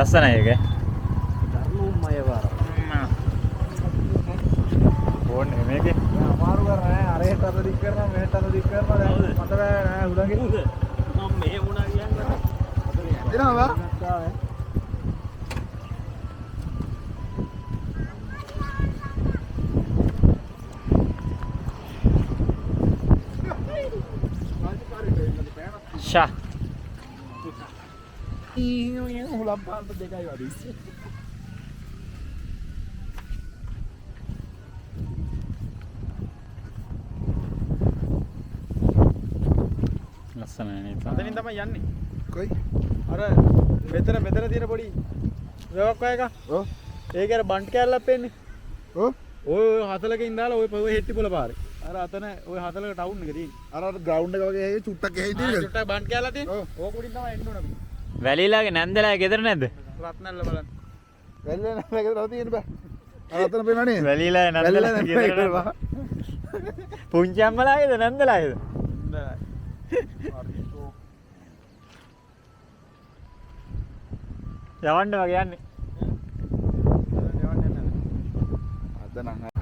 ලස්සනයි ඒක. ධර්මමය වාර. ඕනේ මේකේ. අමාරු කරන්නේ නැහැ. අරහෙට අත දික් කරනවා මෙහෙට අත දික් කරනවා දැන් මට බෑ නෑ උඩගේ. මම මෙහෙ වුණා කියන්නේ. එනවා. ෂා. හුලම් පාන්ත දෙකයි වගේ ඉස්සේ. ලස්සනයි නේද? අතනින් තමයි යන්නේ. කොයි? අර මෙතන තියෙන පොඩි වැවක් වගේ එකක්. ඔව්. ඒක අර බන්ට් කෑල්ලක් පෙන්නේ. ඔව්. ඔය හතලකින් දාලා ඔය හෙට්ටි පොළ පාරේ. අර අතන ඔය හතලක ටවුන් එක තියෙන්නේ. අර ග්‍රවුන්ඩ් එක වගේ හේ චුට්ටක් එහෙයි තියෙන්නේ. චුට්ටක් බන්ට් කෑල්ලක් තියෙන්නේ. ඔව්. ඕක උඩින් තමයි එන්න ඕන අපි. වැලිලාගේ නැන්දලාගේ ගෙදර නැද්ද? රත්නල්ල බලන්න. වැලිලා ගෙදර තියෙන්න බෑ. අර අතන පේනවනේ. වැලිලා නැන්දලාගේ ගෙදර නෑ. පුංචි අම්මලාගේද නැන්දලාගේද? යවන්න වගේ යන්නේ. අද නම්